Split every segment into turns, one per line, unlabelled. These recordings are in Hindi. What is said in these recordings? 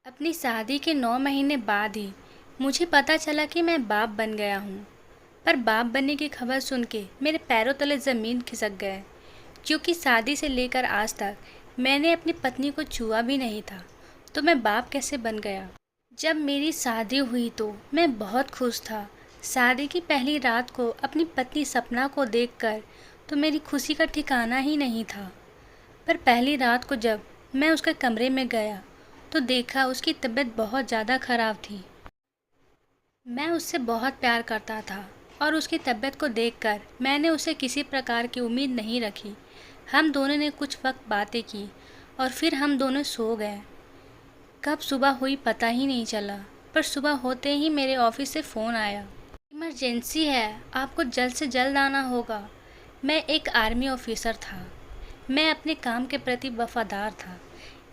अपनी शादी के 9 महीने बाद ही मुझे पता चला कि मैं बाप बन गया हूँ। पर बाप बनने की खबर सुन के मेरे पैरों तले ज़मीन खिसक गए, क्योंकि शादी से लेकर आज तक मैंने अपनी पत्नी को छुआ भी नहीं था। तो मैं बाप कैसे बन गया? जब मेरी शादी हुई तो मैं बहुत खुश था। शादी की पहली रात को अपनी पत्नी सपना को देखकर तो मेरी खुशी का ठिकाना ही नहीं था। पर पहली रात को जब मैं उसके कमरे में गया तो देखा उसकी तबीयत बहुत ज़्यादा ख़राब थी। मैं उससे बहुत प्यार करता था और उसकी तबीयत को देखकर मैंने उसे किसी प्रकार की उम्मीद नहीं रखी। हम दोनों ने कुछ वक्त बातें की और फिर हम दोनों सो गए। कब सुबह हुई पता ही नहीं चला, पर सुबह होते ही मेरे ऑफिस से फ़ोन आया। इमरजेंसी है, आपको जल्द से जल्द आना होगा। मैं एक आर्मी ऑफिसर था। मैं अपने काम के प्रति वफादार था,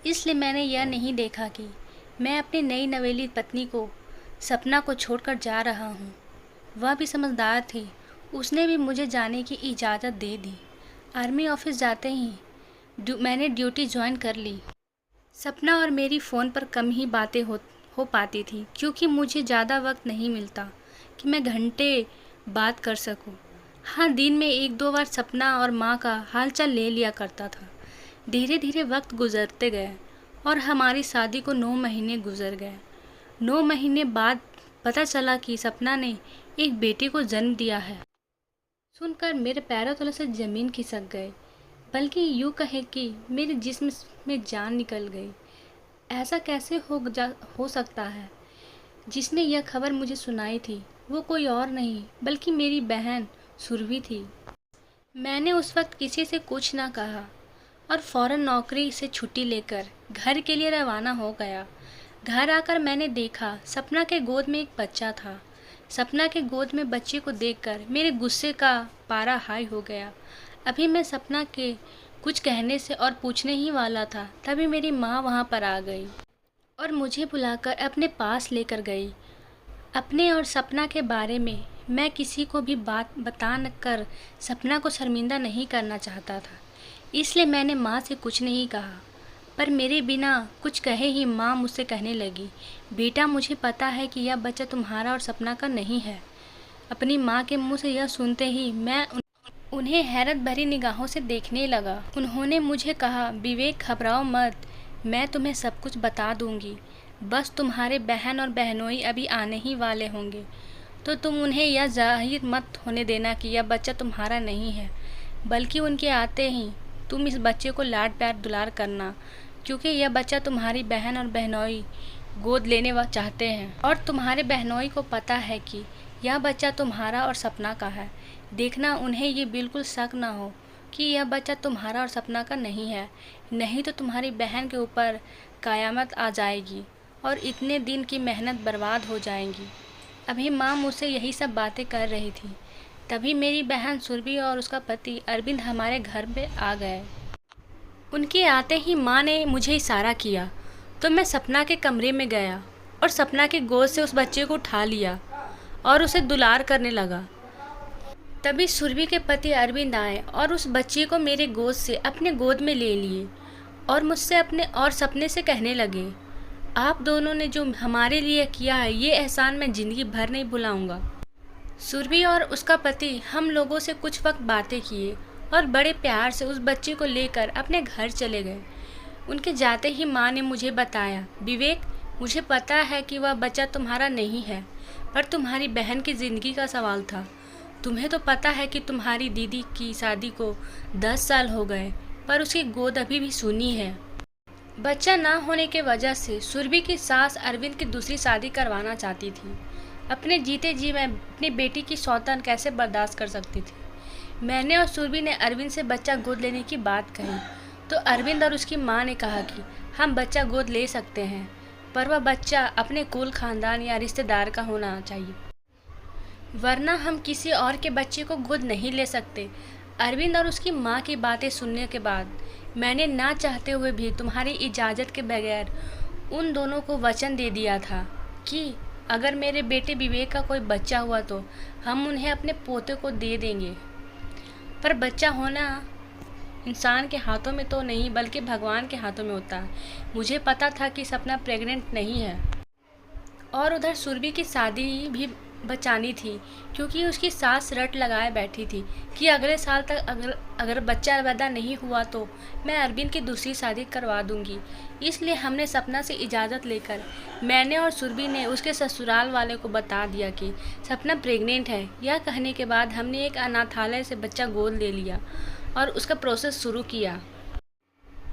इसलिए मैंने यह नहीं देखा कि मैं अपनी नई नवेली पत्नी को सपना को छोड़कर जा रहा हूँ। वह भी समझदार थी, उसने भी मुझे जाने की इजाज़त दे दी। आर्मी ऑफिस जाते ही मैंने ड्यूटी ज्वाइन कर ली। सपना और मेरी फ़ोन पर कम ही बातें हो पाती थी, क्योंकि मुझे ज़्यादा वक्त नहीं मिलता कि मैं घंटे बात कर सकूं। हाँ, दिन में एक दो बार सपना और माँ का हालचाल ले लिया करता था। धीरे धीरे वक्त गुजरते गए और हमारी शादी को 9 महीने गुजर गए। 9 महीने बाद पता चला कि सपना ने एक बेटे को जन्म दिया है। सुनकर मेरे पैरों तले से ज़मीन खिसक गई, बल्कि यूँ कहे कि मेरे जिस्म में जान निकल गई। ऐसा कैसे हो सकता है? जिसने यह खबर मुझे सुनाई थी वो कोई और नहीं बल्कि मेरी बहन सुरभि थी। मैंने उस वक्त किसी से कुछ ना कहा और फ़ौरन नौकरी से छुट्टी लेकर घर के लिए रवाना हो गया। घर आकर मैंने देखा सपना के गोद में एक बच्चा था। सपना के गोद में बच्चे को देखकर मेरे गुस्से का पारा हाई हो गया। अभी मैं सपना के कुछ कहने से और पूछने ही वाला था, तभी मेरी माँ वहाँ पर आ गई और मुझे बुलाकर अपने पास लेकर गई। अपने और सपना के बारे में मैं किसी को भी बात बता न कर सपना को शर्मिंदा नहीं करना चाहता था, इसलिए मैंने माँ से कुछ नहीं कहा। पर मेरे बिना कुछ कहे ही माँ मुझसे कहने लगी, बेटा मुझे पता है कि यह बच्चा तुम्हारा और सपना का नहीं है। अपनी माँ के मुँह से यह सुनते ही मैं उन्हें हैरत भरी निगाहों से देखने लगा। उन्होंने मुझे कहा, विवेक घबराओ मत, मैं तुम्हें सब कुछ बता दूंगी। बस तुम्हारे बहन और बहनोई अभी आने ही वाले होंगे, तो तुम उन्हें यह जाहिर मत होने देना कि यह बच्चा तुम्हारा नहीं है, बल्कि उनके आते ही तुम इस बच्चे को लाड प्यार दुलार करना, क्योंकि यह बच्चा तुम्हारी बहन और बहनोई गोद लेने चाहते हैं और तुम्हारे बहनोई को पता है कि यह बच्चा तुम्हारा और सपना का है। देखना उन्हें ये बिल्कुल शक ना हो कि यह बच्चा तुम्हारा और सपना का नहीं है, नहीं तो तुम्हारी बहन के ऊपर क़यामत आ जाएगी और इतने दिन की मेहनत बर्बाद हो जाएंगी। अभी माँ मुझसे यही सब बातें कर रही थी, तभी मेरी बहन सुरभि और उसका पति अरविंद हमारे घर पे आ गए। उनके आते ही माँ ने मुझे इशारा किया तो मैं सपना के कमरे में गया और सपना की गोद से उस बच्चे को उठा लिया और उसे दुलार करने लगा। तभी सुरभि के पति अरविंद आए और उस बच्चे को मेरे गोद से अपने गोद में ले लिए और मुझसे अपने और सपने से कहने लगे, आप दोनों ने जो हमारे लिए किया है ये एहसान मैं ज़िंदगी भर नहीं भुलाऊंगा। सुरभि और उसका पति हम लोगों से कुछ वक्त बातें किए और बड़े प्यार से उस बच्चे को लेकर अपने घर चले गए। उनके जाते ही माँ ने मुझे बताया, विवेक मुझे पता है कि वह बच्चा तुम्हारा नहीं है, पर तुम्हारी बहन की ज़िंदगी का सवाल था। तुम्हें तो पता है कि तुम्हारी दीदी की शादी को 10 साल हो गए, पर उसकी गोद अभी भी सूनी है। बच्चा ना होने के वजह से सुरभि की सास अरविंद की दूसरी शादी करवाना चाहती थी। अपने जीते जी मैं अपनी बेटी की सौतन कैसे बर्दाश्त कर सकती थी। मैंने और सुरभि ने अरविंद से बच्चा गोद लेने की बात कही तो अरविंद और उसकी माँ ने कहा कि हम बच्चा गोद ले सकते हैं, पर वह बच्चा अपने कुल खानदान या रिश्तेदार का होना चाहिए, वरना हम किसी और के बच्चे को गोद नहीं ले सकते। अरविंद और उसकी माँ की बातें सुनने के बाद मैंने ना चाहते हुए भी तुम्हारी इजाज़त के बगैर उन दोनों को वचन दे दिया था कि अगर मेरे बेटे विवेक का कोई बच्चा हुआ तो हम उन्हें अपने पोते को दे देंगे। पर बच्चा होना इंसान के हाथों में तो नहीं बल्कि भगवान के हाथों में होता है। मुझे पता था कि सपना प्रेग्नेंट नहीं है और उधर सुरभि की शादी भी बचानी थी, क्योंकि उसकी सास रट लगाए बैठी थी कि अगले साल तक अगर अगर बच्चा पैदा नहीं हुआ तो मैं अरविंद की दूसरी शादी करवा दूंगी। इसलिए हमने सपना से इजाज़त लेकर मैंने और सुरभि ने उसके ससुराल वाले को बता दिया कि सपना प्रेग्नेंट है। यह कहने के बाद हमने एक अनाथालय से बच्चा गोद ले लिया और उसका प्रोसेस शुरू किया।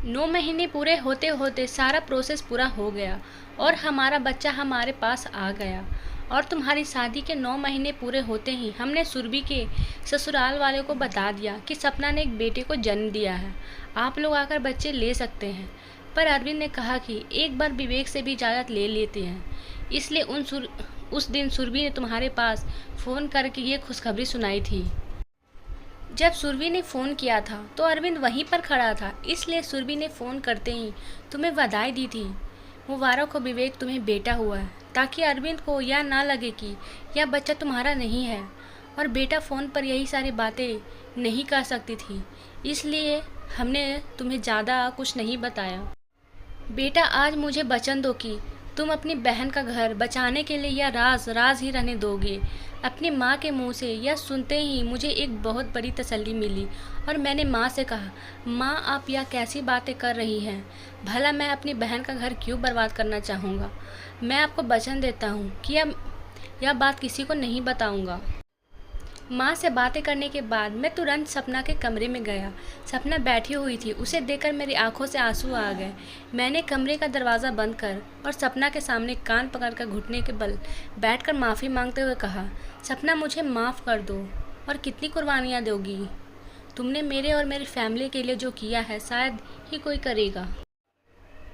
9 महीने पूरे होते होते सारा प्रोसेस पूरा हो गया और हमारा बच्चा हमारे पास आ गया। और तुम्हारी शादी के 9 महीने पूरे होते ही हमने सुरभि के ससुराल वाले को बता दिया कि सपना ने एक बेटे को जन्म दिया है, आप लोग आकर बच्चे ले सकते हैं। पर अरविंद ने कहा कि एक बार विवेक से भी इजाज़त ले लेते हैं। इसलिए उस दिन सुरभि ने तुम्हारे पास फ़ोन करके ये खुशखबरी सुनाई थी। जब सुरभि ने फ़ोन किया था तो अरविंद वहीं पर खड़ा था, इसलिए सुरभि ने फ़ोन करते ही तुम्हें बधाई दी थी। मुबारक हो विवेक, तुम्हें बेटा हुआ है, ताकि अरविंद को यह ना लगे कि यह बच्चा तुम्हारा नहीं है। और बेटा फ़ोन पर यही सारी बातें नहीं कर सकती थी, इसलिए हमने तुम्हें ज़्यादा कुछ नहीं बताया। बेटा, आज मुझे वचन दो कि तुम अपनी बहन का घर बचाने के लिए यह राज राज ही रहने दोगे। अपनी माँ के मुंह से यह सुनते ही मुझे एक बहुत बड़ी तसल्ली मिली और मैंने माँ से कहा, माँ आप यह कैसी बातें कर रही हैं? भला मैं अपनी बहन का घर क्यों बर्बाद करना चाहूँगा? मैं आपको वचन देता हूँ कि यह बात किसी को नहीं बताऊँगा। माँ से बातें करने के बाद मैं तुरंत सपना के कमरे में गया। सपना बैठी हुई थी, उसे देखकर मेरी आंखों से आंसू आ गए। मैंने कमरे का दरवाज़ा बंद कर और सपना के सामने कान पकड़कर घुटने के बल बैठकर माफ़ी मांगते हुए कहा, सपना मुझे माफ़ कर दो। और कितनी कुर्बानियाँ दोगी? तुमने मेरे और मेरी फैमिली के लिए जो किया है शायद ही कोई करेगा।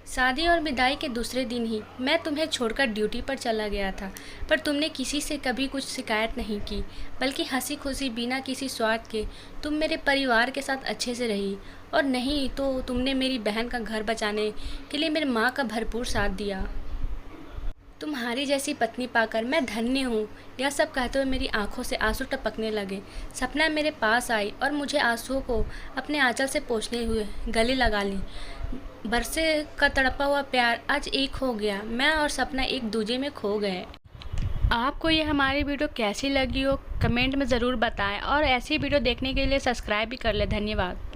शादी और विदाई के दूसरे दिन ही मैं तुम्हें छोड़कर ड्यूटी पर चला गया था, पर तुमने किसी से कभी कुछ शिकायत नहीं की, बल्कि हंसी खुशी बिना किसी स्वार्थ के तुम मेरे परिवार के साथ अच्छे से रही। और नहीं तो तुमने मेरी बहन का घर बचाने के लिए मेरी माँ का भरपूर साथ दिया। तुम्हारी जैसी पत्नी पाकर मैं धन्य हूँ। यह सब कहते हुए मेरी आंखों से आंसू टपकने लगे। सपना मेरे पास आई और मुझे आंसुओं को अपने आंचल से पोंछते हुए गले लगा ली। बरसे का तड़पा हुआ प्यार आज एक हो गया। मैं और सपना एक दूजे में खो गए। आपको ये हमारी वीडियो कैसी लगी हो कमेंट में ज़रूर बताएं और ऐसी वीडियो देखने के लिए सब्सक्राइब भी कर लें। धन्यवाद।